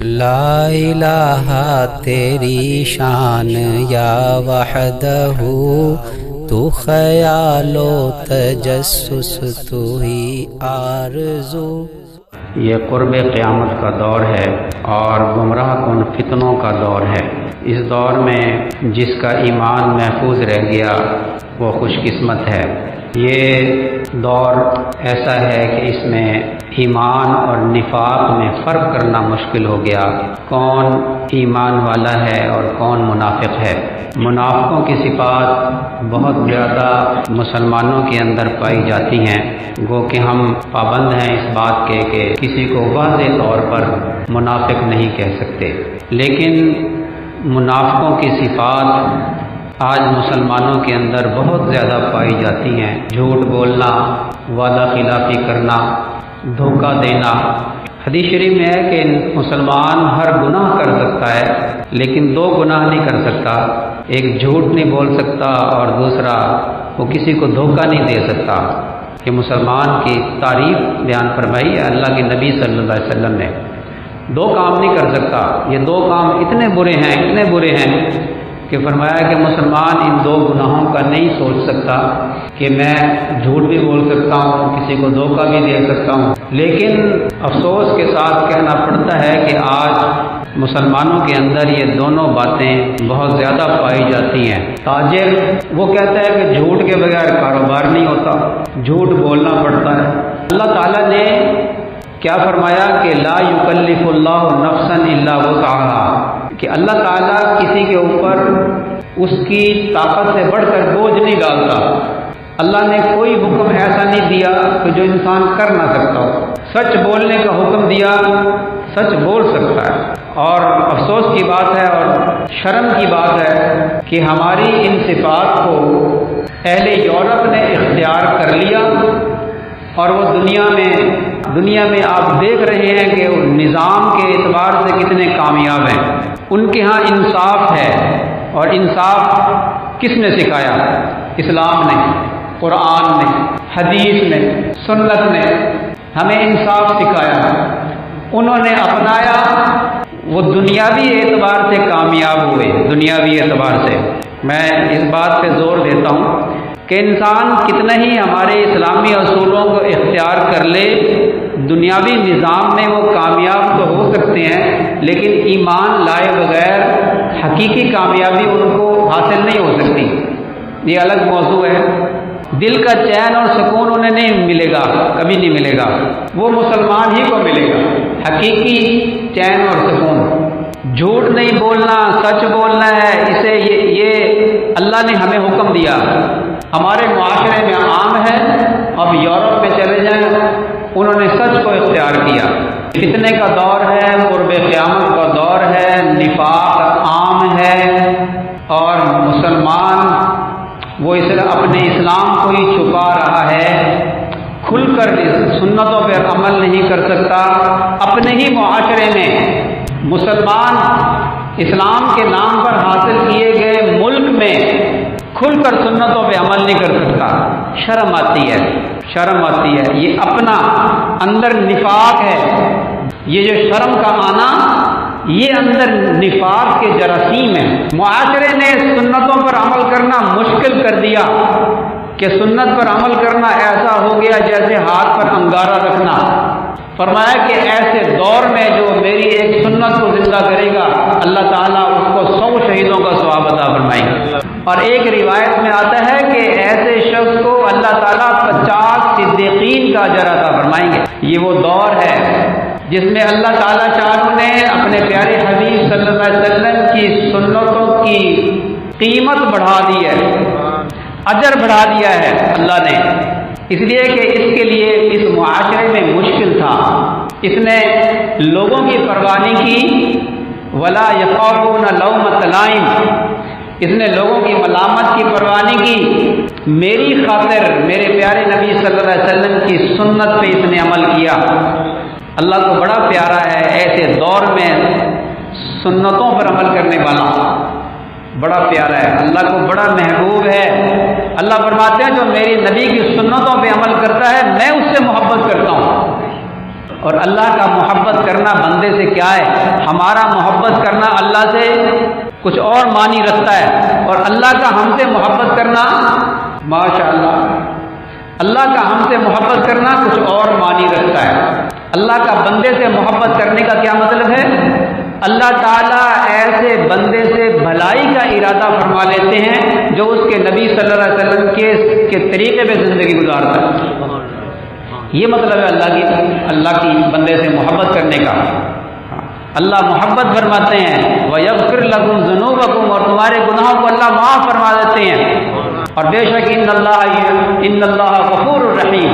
لا الہ تیری شان یا وحدہ، تو خیال و تجسس تو ہی آرزو۔ یہ قرب قیامت کا دور ہے اور گمراہ کن فتنوں کا دور ہے۔ اس دور میں جس کا ایمان محفوظ رہ گیا وہ خوش قسمت ہے۔ یہ دور ایسا ہے کہ اس میں ایمان اور نفاق میں فرق کرنا مشکل ہو گیا، کون ایمان والا ہے اور کون منافق ہے۔ منافقوں کی صفات بہت زیادہ مسلمانوں کے اندر پائی جاتی ہیں، گو کہ ہم پابند ہیں اس بات کے کہ کسی کو واضح طور پر منافق نہیں کہہ سکتے، لیکن منافقوں کی صفات آج مسلمانوں کے اندر بہت زیادہ پائی جاتی ہیں۔ جھوٹ بولنا، وعدہ خلافی کرنا، دھوکہ دینا۔ حدیث شریف میں ہے کہ مسلمان ہر گناہ کر سکتا ہے لیکن دو گناہ نہیں کر سکتا، ایک جھوٹ نہیں بول سکتا اور دوسرا وہ کسی کو دھوکہ نہیں دے سکتا۔ کہ مسلمان کی تعریف بیان فرمائی ہے اللہ کے نبی صلی اللہ علیہ وسلم نے، دو کام نہیں کر سکتا۔ یہ دو کام اتنے برے ہیں کہ فرمایا کہ مسلمان ان دو گناہوں کا نہیں سوچ سکتا کہ میں جھوٹ بھی بول سکتا ہوں، کسی کو دھوکہ بھی دے سکتا ہوں۔ لیکن افسوس کے ساتھ کہنا پڑتا ہے کہ آج مسلمانوں کے اندر یہ دونوں باتیں بہت زیادہ پائی جاتی ہیں۔ تاجر وہ کہتا ہے کہ جھوٹ کے بغیر کاروبار نہیں ہوتا، جھوٹ بولنا پڑتا ہے۔ اللہ تعالیٰ نے کیا فرمایا کہ لا یکلف اللہ نفسا الا وسعها، کہ اللہ تعالیٰ کسی کے اوپر اس کی طاقت سے بڑھ کر بوجھ نہیں ڈالتا۔ اللہ نے کوئی حکم ایسا نہیں دیا کہ جو انسان کر نہ سکتا ہو۔ سچ بولنے کا حکم دیا، سچ بول سکتا ہے۔ اور افسوس کی بات ہے اور شرم کی بات ہے کہ ہماری ان صفات کو اہل یورپ نے اختیار کر لیا اور وہ دنیا میں آپ دیکھ رہے ہیں کہ نظام کے اعتبار سے کتنے کامیاب ہیں۔ ان کے ہاں انصاف ہے، اور انصاف کس نے سکھایا؟ اسلام نے، قرآن نے، حدیث نے، سنت نے ہمیں انصاف سکھایا، انہوں نے اپنایا، وہ دنیاوی اعتبار سے کامیاب ہوئے۔ دنیاوی اعتبار سے میں اس بات پہ زور دیتا ہوں کہ انسان کتنا ہی ہمارے اسلامی اصولوں کو اختیار کر لے، دنیاوی نظام میں وہ کامیاب تو ہو سکتے ہیں لیکن ایمان لائے بغیر حقیقی کامیابی ان کو حاصل نہیں ہو سکتی۔ یہ الگ موضوع ہے۔ دل کا چین اور سکون انہیں نہیں ملے گا، کبھی نہیں ملے گا، وہ مسلمان ہی کو ملے گا حقیقی چین اور سکون۔ جھوٹ نہیں بولنا، سچ بولنا ہے، اسے یہ اللہ نے ہمیں حکم دیا، ہمارے معاشرے میں عام ہے۔ اب یورپ میں چلے جائیں، انہوں نے سچ کو اختیار کیا۔ فتنے کا دور ہے، قرب قیامت کا دور ہے، نفاق عام ہے، اور مسلمان وہ اپنے اسلام کو ہی چھپا رہا ہے، کھل کر سنتوں پر عمل نہیں کر سکتا۔ اپنے ہی معاشرے میں مسلمان اسلام کے نام پر حاصل کیے گئے ملک میں کھل کر سنتوں پہ عمل نہیں کر سکتا۔ شرم آتی ہے، شرم آتی ہے۔ یہ اپنا اندر نفاق ہے۔ یہ جو شرم کا آنا، یہ اندر نفاق کے جراثیم ہیں۔ معاشرے نے سنتوں پر عمل کرنا مشکل کر دیا کہ سنت پر عمل کرنا ایسا ہو گیا جیسے ہاتھ پر انگارہ رکھنا۔ فرمایا کہ ایسے دور میں جو میری ایک سنت کو زندہ کرے گا، اللہ تعالیٰ اس کو 100 شہیدوں کا ثواب عطا فرمائیں گے۔ اور ایک روایت میں آتا ہے کہ ایسے شخص کو اللہ تعالیٰ 50 صدیقین کا اجر عطا فرمائیں گے۔ یہ وہ دور ہے جس میں اللہ تعالیٰ شاہ نے اپنے پیارے حبیب صلی اللہ علیہ وسلم کی سنتوں کی قیمت بڑھا دی ہے، اجر بڑھا دیا ہے اللہ نے، اس لیے کہ اس کے لیے اس معاشرے میں مشکل تھا۔ اس نے لوگوں کی پرواہ نہیں کی، ولا یخافون لومۃ لائم، اس نے لوگوں کی ملامت کی پرواہ نہیں کی، میری خاطر میرے پیارے نبی صلی اللہ علیہ وسلم کی سنت پہ اس نے عمل کیا۔ اللہ کو بڑا پیارا ہے ایسے دور میں سنتوں پر عمل کرنے والا، بڑا پیارا ہے، اللہ کو بڑا محبوب ہے۔ اللہ فرماتے ہیں جو میری نبی کی سنتوں پہ عمل کرتا ہے میں اس سے محبت کرتا ہوں۔ اور اللہ کا محبت کرنا بندے سے کیا ہے؟ ہمارا محبت کرنا اللہ سے کچھ اور معنی رکھتا ہے، اور اللہ کا ہم سے محبت کرنا ماشاء اللہ کا ہم سے محبت کرنا کچھ اور معنی رکھتا ہے۔ اللہ کا بندے سے محبت کرنے کا کیا مطلب ہے؟ اللہ تعالیٰ ایسے بندے سے بھلائی کا ارادہ فرما لیتے ہیں جو اس کے نبی صلی اللہ علیہ وسلم کے طریقے پہ زندگی گزارتا ہے۔ یہ مطلب ہے اللہ کی بندے سے محبت کرنے کا۔ اللہ محبت فرماتے ہیں وَيَغْفِرْ لَكُمْ ذُنُوبَكُمْ، اور تمہارے گناہوں کو اللہ معاف فرما دیتے ہیں۔ اور بے شک ان اللہ غفور الرحیم،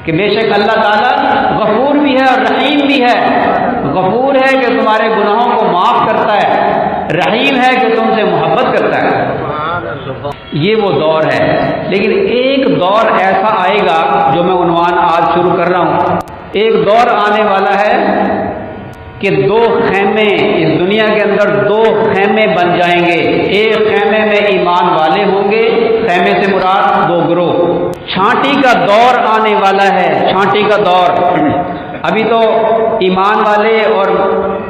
کہ بے شک اللہ تعالیٰ غفور بھی ہے اور رحیم بھی ہے۔ غفور ہے کہ تمہارے گناہوں کو معاف کرتا ہے، رحیم ہے کہ تم سے محبت کرتا ہے۔ یہ وہ دور ہے، لیکن ایک دور ایسا آئے گا جو میں عنوان آج شروع کر رہا ہوں۔ ایک دور آنے والا ہے کہ دو خیمے، اس دنیا کے اندر دو خیمے بن جائیں گے۔ ایک خیمے میں ایمان والے ہوں گے، خیمے سے مراد دو گروہ۔ چھانٹی کا دور آنے والا ہے، چھانٹی کا دور۔ ابھی تو ایمان والے اور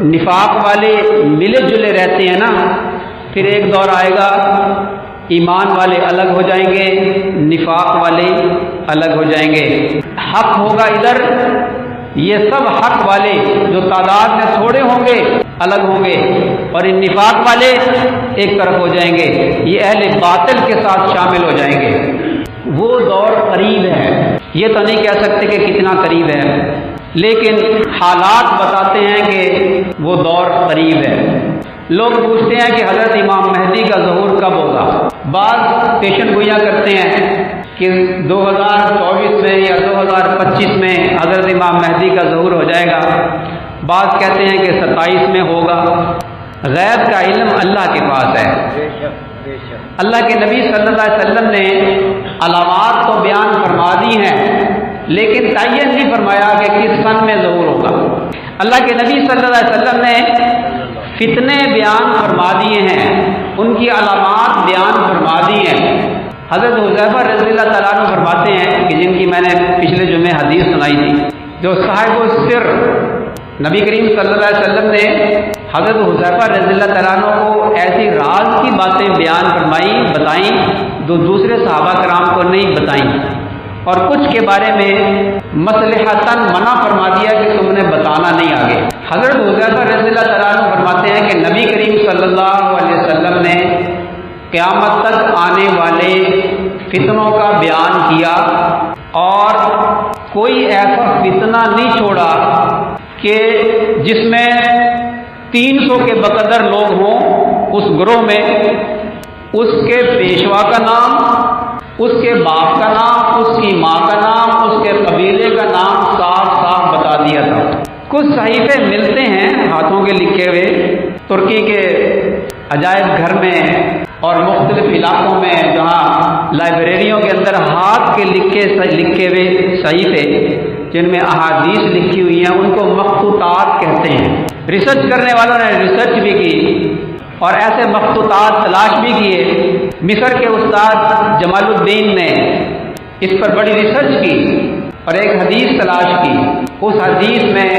نفاق والے ملے جلے رہتے ہیں نا، پھر ایک دور آئے گا ایمان والے الگ ہو جائیں گے، نفاق والے الگ ہو جائیں گے۔ حق ہوگا ادھر، یہ سب حق والے جو تعداد میں تھوڑے ہوں گے الگ ہوں گے، اور ان نفاق والے ایک طرف ہو جائیں گے، یہ اہل باطل کے ساتھ شامل ہو جائیں گے۔ وہ دور قریب ہے، یہ تو نہیں کہہ سکتے کہ کتنا قریب ہے، لیکن حالات بتاتے ہیں کہ وہ دور قریب ہے۔ لوگ پوچھتے ہیں کہ حضرت امام مہدی کا ظہور کب ہوگا؟ بعض پیشن گوئیاں کرتے ہیں کہ 2024 میں یا 2025 میں حضرت امام مہدی کا ظہور ہو جائے گا، بعض کہتے ہیں کہ 27 میں ہوگا۔ غیب کا علم اللہ کے پاس ہے۔ اللہ کے نبی صلی اللہ علیہ وسلم نے علامات تو بیان فرما دی ہیں، لیکن تعین نہیں فرمایا کہ کس سن میں ظہور ہوگا۔ اللہ کے نبی صلی اللہ علیہ وسلم نے فتنے بیان فرما دیے ہیں، ان کی علامات بیان فرما دی ہیں۔ حضرت حذیفہ رضی اللہ تعالیٰ عنہ فرماتے ہیں کہ جن کی میں نے پچھلے جمعے حدیث سنائی تھی، جو صاحب السر نبی کریم صلی اللہ علیہ وسلم نے حضرت حذیفہ رضی اللہ تعالیٰ عنہ کو ایسی راز کی باتیں بیان فرمائیں، بتائیں جو دوسرے صحابہ کرام کو نہیں بتائیں، اور کچھ کے بارے میں مصلحتاً منع فرما دیا کہ تم نے بتانا نہیں آگے۔ حضرت حذیفہ رضی اللہ تعالیٰ عنہ فرماتے ہیں کہ نبی کریم صلی اللہ علیہ وسلم نے قیامت تک آنے والے فتنوں کا بیان کیا، اور کوئی ایسا فتنہ نہیں چھوڑا کہ جس میں 300 کے بقدر لوگ ہوں اس گروہ میں، اس کے پیشوا کا نام، اس کے باپ کا نام، اس کی ماں کا نام، اس کے قبیلے کا نام صاف صاف بتا دیا تھا۔ کچھ صحیفے ملتے ہیں ہاتھوں کے لکھے ہوئے ترکی کے عجائب گھر میں اور مختلف علاقوں میں، جہاں لائبریریوں کے اندر ہاتھ کے لکھے ہوئے صحیفے جن میں احادیث لکھی ہوئی ہیں، ان کو مخطوطات کہتے ہیں۔ ریسرچ کرنے والوں نے ریسرچ بھی کی اور ایسے مخطوطات تلاش بھی کیے۔ مصر کے استاد جمال الدین نے اس پر بڑی ریسرچ کی اور ایک حدیث تلاش کی۔ اس حدیث میں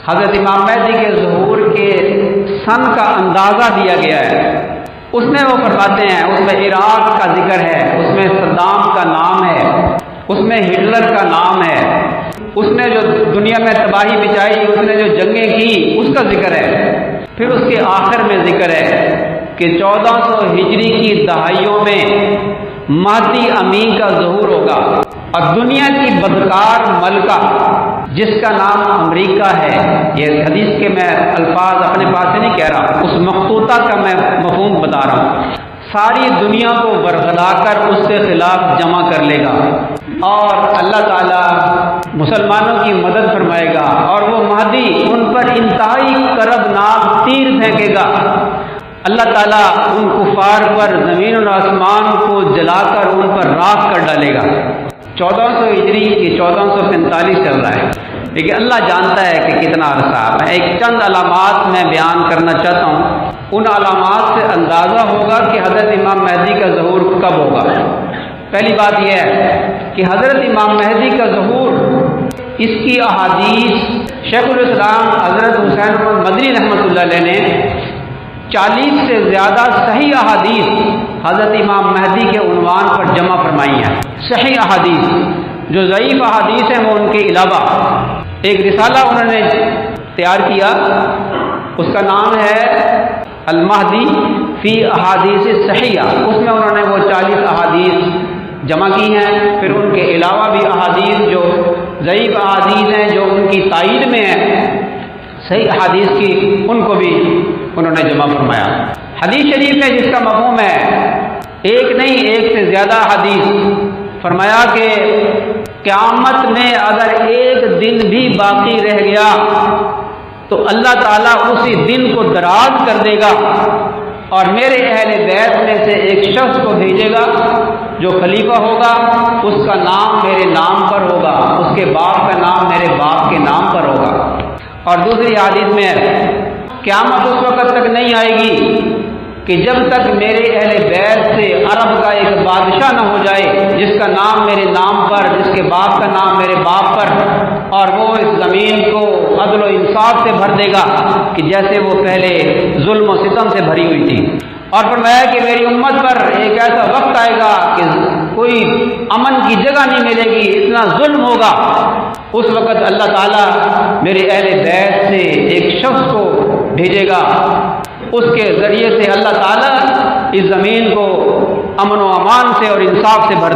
حضرت امام مہدی کے ظہور کے سن کا اندازہ دیا گیا ہے۔ اس میں وہ فرماتے ہیں، اس میں عراق کا ذکر ہے، اس میں صدام کا نام ہے، اس میں ہٹلر کا نام ہے، اس نے جو دنیا میں تباہی مچائی، اس نے جو جنگیں کی، اس کا ذکر ہے۔ پھر اس کے آخر میں ذکر ہے کہ 1400 ہجری کی دہائیوں میں مہدی امین کا ظہور ہوگا، اور دنیا کی بدکار ملکہ جس کا نام امریکہ ہے، یہ حدیث کے میں الفاظ اپنے پاس سے نہیں کہہ رہا، اس مخطوطہ کا میں مفہوم بتا رہا ہوں، ساری دنیا کو ورغلا کر اس کے خلاف جمع کر لے گا، اور اللہ تعالیٰ مسلمانوں کی مدد فرمائے گا، اور وہ مہدی ان پر انتہائی کربناک تیر پھینکے گا۔ اللہ تعالیٰ ان کفار پر زمین اور آسمان کو جلا کر ان پر راکھ کر ڈالے گا۔ 1400 ہجری کی 1445 چل رہا ہے، لیکن اللہ جانتا ہے کہ کتنا عرصہ۔ میں ایک چند علامات میں بیان کرنا چاہتا ہوں، ان علامات سے اندازہ ہوگا کہ حضرت امام مہدی کا ظہور کب ہوگا۔ پہلی بات یہ ہے کہ حضرت امام مہدی کا ظہور اس کی احادیث شیخ الاسلام حضرت حسین احمد مدنی رحمۃ اللہ علیہ نے 40 سے زیادہ صحیح احادیث حضرت امام مہدی کے عنوان پر جمع فرمائی ہیں۔ صحیح احادیث، جو ضعیف احادیث ہیں وہ ان کے علاوہ ایک رسالہ انہوں نے تیار کیا، اس کا نام ہے المہدی فی احادیث صحیحہ۔ اس میں انہوں نے وہ 40 احادیث جمع کی ہیں، پھر ان کے علاوہ بھی احادیث جو ضعیف احادیث ہیں جو ان کی تائید میں ہیں صحیح احادیث کی، ان کو بھی انہوں نے جمع فرمایا۔ حدیث شریف میں جس کا مفہوم ہے ایک نہیں ایک سے زیادہ حدیث، فرمایا کہ قیامت میں اگر ایک دن بھی باقی رہ گیا تو اللہ تعالیٰ اسی دن کو دراز کر دے گا اور میرے اہل بیت میں سے ایک شخص کو بھیجے گا جو خلیفہ ہوگا، اس کا نام میرے نام پر ہوگا، اس کے باپ کا نام میرے باپ کے نام پر ہوگا۔ اور دوسری حدیث میں قیامت اس وقت تک نہیں آئے گی کہ جب تک میرے اہل بیت سے عرب کا ایک بادشاہ نہ ہو جائے جس کا نام میرے نام پر، جس کے باپ کا نام میرے باپ پر، اور وہ اس زمین کو عدل و انصاف سے بھر دے گا کہ جیسے وہ پہلے ظلم و ستم سے بھری ہوئی تھی۔ اور فرمایا کہ میری امت پر ایک ایسا وقت آئے گا کہ کوئی امن کی جگہ نہیں ملے گی، اتنا ظلم ہوگا۔ اس وقت اللہ تعالیٰ میرے اہل بیت سے ایک شخص کو بھیجے گا، اس کے ذریعے سے اللہ تعالیٰ اس زمین کو امن و امان سے اور انصاف سے بھر